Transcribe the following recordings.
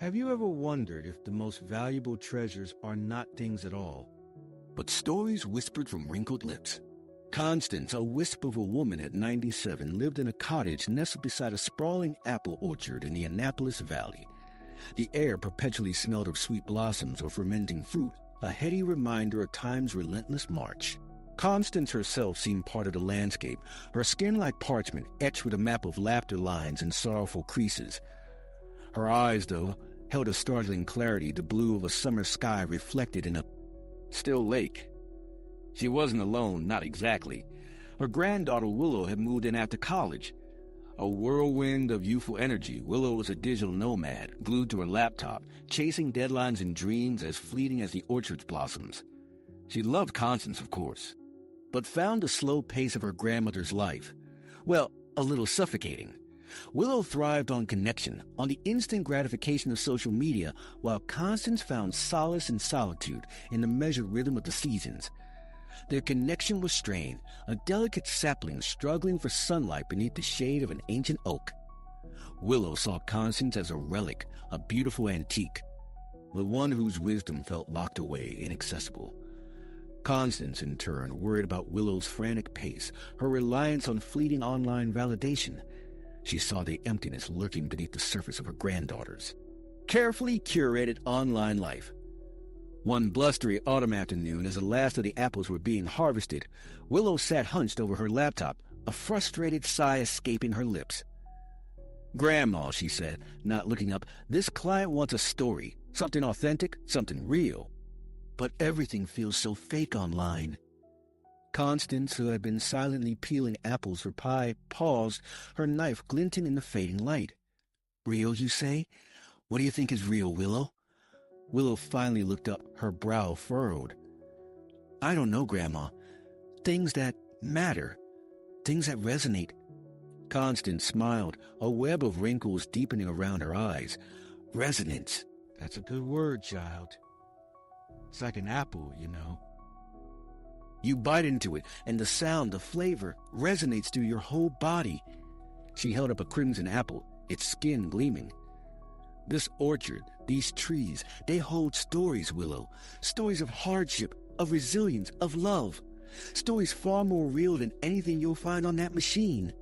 Have you ever wondered if the most valuable treasures are not things at all, but stories whispered from wrinkled lips? Constance, a wisp of a woman at 97, lived in a cottage nestled beside a sprawling apple orchard in the Annapolis Valley. The air perpetually smelled of sweet blossoms or fermenting fruit, a heady reminder of time's relentless march. Constance herself seemed part of the landscape, her skin like parchment, etched with a map of laughter lines and sorrowful creases. Her eyes, though, held a startling clarity, the blue of a summer sky reflected in a still lake. She wasn't alone, not exactly. Her granddaughter Willow had moved in after college. A whirlwind of youthful energy, Willow was a digital nomad, glued to her laptop, chasing deadlines and dreams as fleeting as the orchard's blossoms. She loved Constance, of course, but found the slow pace of her grandmother's life, well, a little suffocating. Willow thrived on connection, on the instant gratification of social media, while Constance found solace in solitude, in the measured rhythm of the seasons. Their connection was strained, a delicate sapling struggling for sunlight beneath the shade of an ancient oak. Willow saw Constance as a relic, a beautiful antique, but one whose wisdom felt locked away, inaccessible. Constance, in turn, worried about Willow's frantic pace, her reliance on fleeting online validation. She saw the emptiness lurking beneath the surface of her granddaughter's carefully curated online life. One blustery autumn afternoon, as the last of the apples were being harvested, Willow sat hunched over her laptop, a frustrated sigh escaping her lips. "Grandma," she said, not looking up, "this client wants a story, something authentic, something real. But everything feels so fake online." Constance, who had been silently peeling apples for pie, paused, her knife glinting in the fading light. "Real, you say? What do you think is real, Willow?" Willow finally looked up, her brow furrowed. "I don't know, Grandma. Things that matter. Things that resonate." Constance smiled, a web of wrinkles deepening around her eyes. "Resonance. That's a good word, child. It's like an apple, you know. You bite into it, and the sound, the flavor, resonates through your whole body." She held up a crimson apple, its skin gleaming. "This orchard, these trees, they hold stories, Willow. Stories of hardship, of resilience, of love. Stories far more real than anything you'll find on that machine."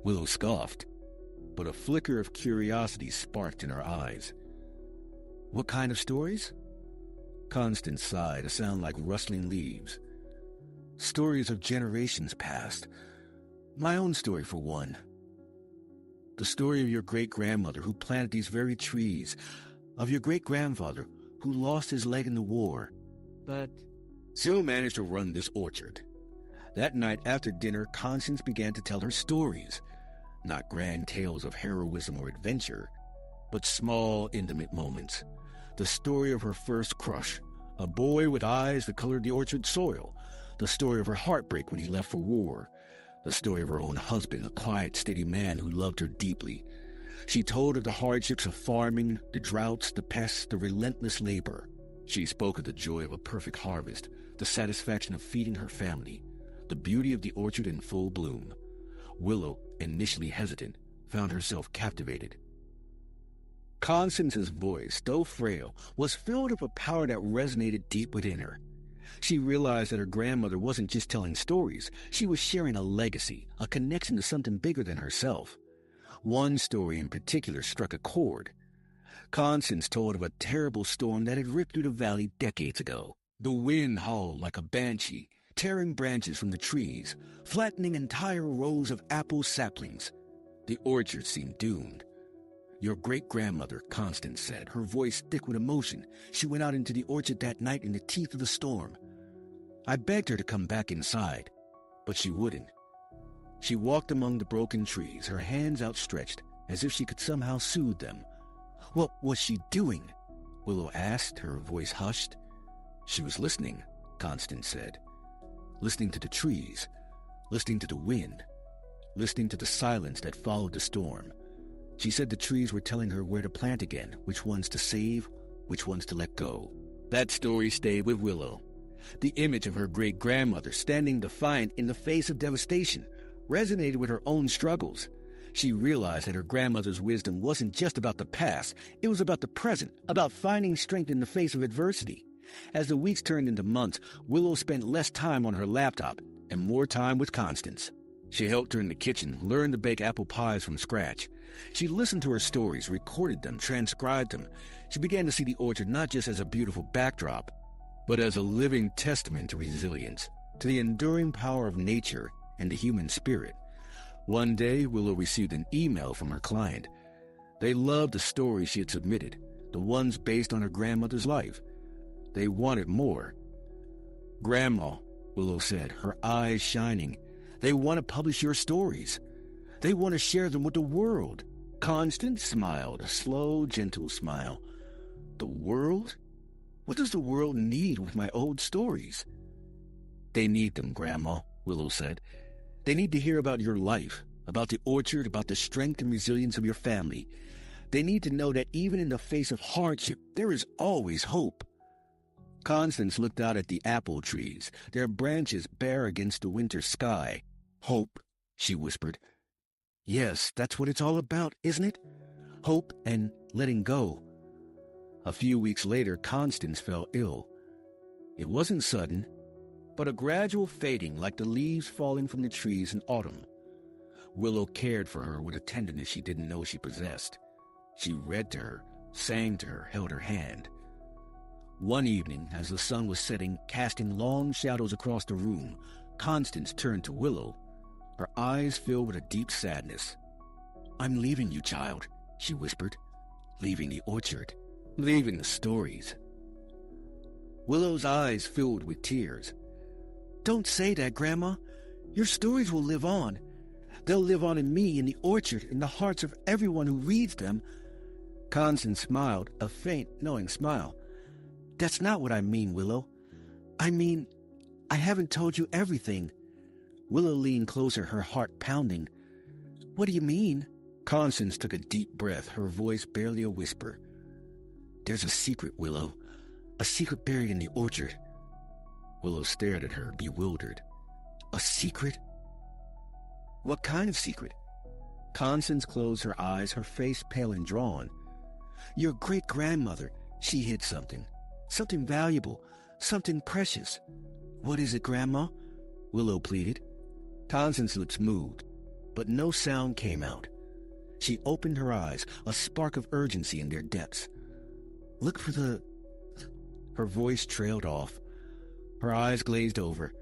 Willow scoffed, but a flicker of curiosity sparked in her eyes. "What kind of stories?" Constance sighed, a sound like rustling leaves. "Stories of generations past. My own story, for one. The story of your great-grandmother who planted these very trees, of your great-grandfather who lost his leg in the war, but still managed to run this orchard." That night after dinner, Constance began to tell her stories. Not grand tales of heroism or adventure, but small, intimate moments. The story of her first crush, a boy with eyes that colored the orchard soil. The story of her heartbreak when he left for war. The story of her own husband, a quiet, steady man who loved her deeply. She told of the hardships of farming, the droughts, the pests, the relentless labor. She spoke of the joy of a perfect harvest, the satisfaction of feeding her family, the beauty of the orchard in full bloom. Willow, initially hesitant, found herself captivated. Constance's voice, though frail, was filled with a power that resonated deep within her. She realized that her grandmother wasn't just telling stories. She was sharing a legacy, a connection to something bigger than herself. One story in particular struck a chord. Constance told of a terrible storm that had ripped through the valley decades ago. The wind howled like a banshee, tearing branches from the trees, flattening entire rows of apple saplings. The orchard seemed doomed. "Your great-grandmother," Constance said, her voice thick with emotion. "She went out into the orchard that night in the teeth of the storm. I begged her to come back inside, but she wouldn't. She walked among the broken trees, her hands outstretched, as if she could somehow soothe them." "What was she doing?" Willow asked, her voice hushed. "She was listening," Constance said. "Listening to the trees, listening to the wind, listening to the silence that followed the storm. She said the trees were telling her where to plant again, which ones to save, which ones to let go." That story stayed with Willow. The image of her great-grandmother standing defiant in the face of devastation resonated with her own struggles. She realized that her grandmother's wisdom wasn't just about the past, it was about the present, about finding strength in the face of adversity. As the weeks turned into months, Willow spent less time on her laptop and more time with Constance. She helped her in the kitchen, learned to bake apple pies from scratch. She listened to her stories, recorded them, transcribed them. She began to see the orchard not just as a beautiful backdrop, but as a living testament to resilience, to the enduring power of nature and the human spirit. One day, Willow received an email from her client. They loved the stories she had submitted, the ones based on her grandmother's life. They wanted more. "Grandma," Willow said, her eyes shining, "they want to publish your stories. They want to share them with the world." Constance smiled, a slow, gentle smile. "The world? What does the world need with my old stories?" "They need them, Grandma," Willow said. "They need to hear about your life, about the orchard, about the strength and resilience of your family. They need to know that even in the face of hardship, there is always hope." Constance looked out at the apple trees, their branches bare against the winter sky. "Hope," she whispered. "Yes, that's what it's all about, isn't it? Hope and letting go." A few weeks later, Constance fell ill. It wasn't sudden, but a gradual fading like the leaves falling from the trees in autumn. Willow cared for her with a tenderness she didn't know she possessed. She read to her, sang to her, held her hand. One evening, as the sun was setting, casting long shadows across the room, Constance turned to Willow, her eyes filled with a deep sadness. "I'm leaving you, child," she whispered. "Leaving the orchard, leaving the stories." Willow's eyes filled with tears. "Don't say that, Grandma. Your stories will live on. They'll live on in me, in the orchard, in the hearts of everyone who reads them." Constance smiled, a faint, knowing smile. "That's not what I mean, Willow. I mean, I haven't told you everything." Willow leaned closer, her heart pounding. "What do you mean?" Constance took a deep breath, her voice barely a whisper. "There's a secret, Willow. A secret buried in the orchard." Willow stared at her, bewildered. "A secret? What kind of secret?" Constance closed her eyes, her face pale and drawn. "Your great-grandmother, she hid something. Something valuable, something precious." "What is it, Grandma?" Willow pleaded. Constance's lips moved, but no sound came out. She opened her eyes, a spark of urgency in their depths. "Look for the..." Her voice trailed off. Her eyes glazed over,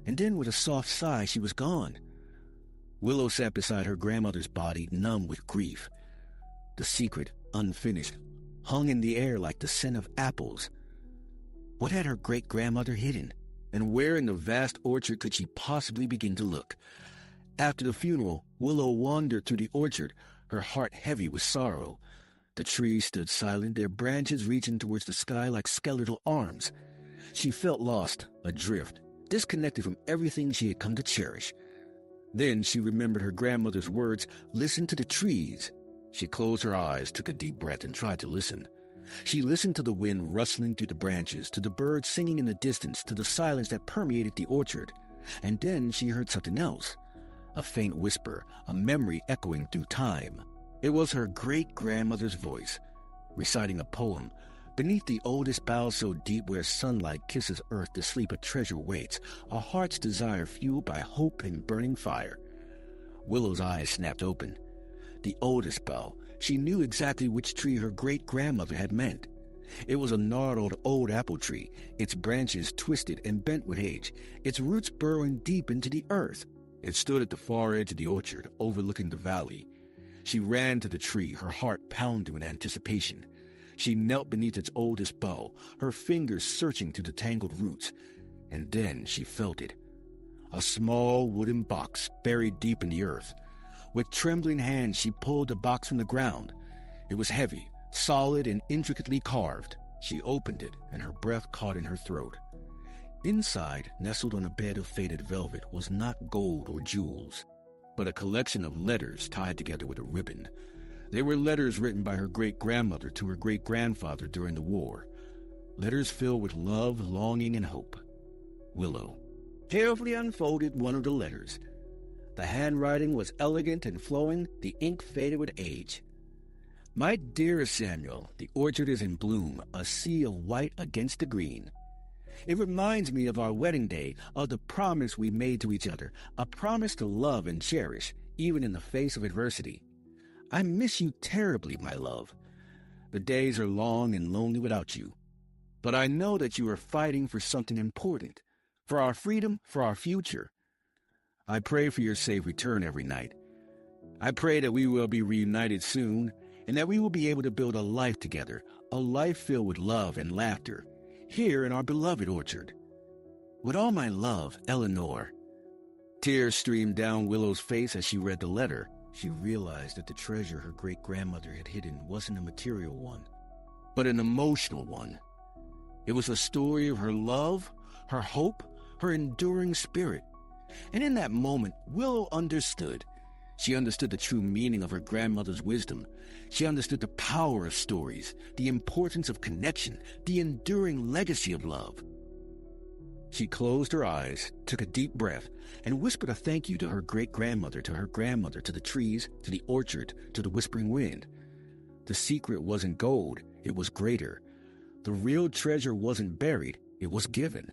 and then with a soft sigh, she was gone. Willow sat beside her grandmother's body, numb with grief. The secret, unfinished, hung in the air like the scent of apples. What had her great-grandmother hidden? And where in the vast orchard could she possibly begin to look? After the funeral, Willow wandered through the orchard, her heart heavy with sorrow. The trees stood silent, their branches reaching towards the sky like skeletal arms. She felt lost, adrift, disconnected from everything she had come to cherish. Then she remembered her grandmother's words, "Listen to the trees." She closed her eyes, took a deep breath, and tried to listen. She listened to the wind rustling through the branches, to the birds singing in the distance, to the silence that permeated the orchard. And then she heard something else. A faint whisper, a memory echoing through time. It was her great-grandmother's voice, reciting a poem. Beneath the oldest boughs so deep where sunlight kisses earth to sleep a treasure waits, a heart's desire fueled by hope and burning fire. Willow's eyes snapped open. The oldest bough. She knew exactly which tree her great-grandmother had meant. It was a gnarled old apple tree, its branches twisted and bent with age, its roots burrowing deep into the earth. It stood at the far edge of the orchard, overlooking the valley. She ran to the tree, her heart pounding with anticipation. She knelt beneath its oldest bough, her fingers searching through the tangled roots. And then she felt it. A small wooden box buried deep in the earth. With trembling hands, she pulled the box from the ground. It was heavy, solid, and intricately carved. She opened it, and her breath caught in her throat. Inside, nestled on a bed of faded velvet, was not gold or jewels, but a collection of letters tied together with a ribbon. They were letters written by her great-grandmother to her great-grandfather during the war. Letters filled with love, longing, and hope. Willow carefully unfolded one of the letters. The handwriting was elegant and flowing, the ink faded with age. My dear Samuel, the orchard is in bloom, a sea of white against the green. It reminds me of our wedding day, of the promise we made to each other, a promise to love and cherish, even in the face of adversity. I miss you terribly, my love. The days are long and lonely without you. But I know that you are fighting for something important, for our freedom, for our future. I pray for your safe return every night. I pray that we will be reunited soon, and that we will be able to build a life together, a life filled with love and laughter, here in our beloved orchard. With all my love, Eleanor. Tears streamed down Willow's face as she read the letter. She realized that the treasure her great-grandmother had hidden wasn't a material one, but an emotional one. It was a story of her love, her hope, her enduring spirit. And in that moment, Willow understood. She understood the true meaning of her grandmother's wisdom. She understood the power of stories, the importance of connection, the enduring legacy of love. She closed her eyes, took a deep breath, and whispered a thank you to her great-grandmother, to her grandmother, to the trees, to the orchard, to the whispering wind. The secret wasn't gold, it was greater. The real treasure wasn't buried, it was given.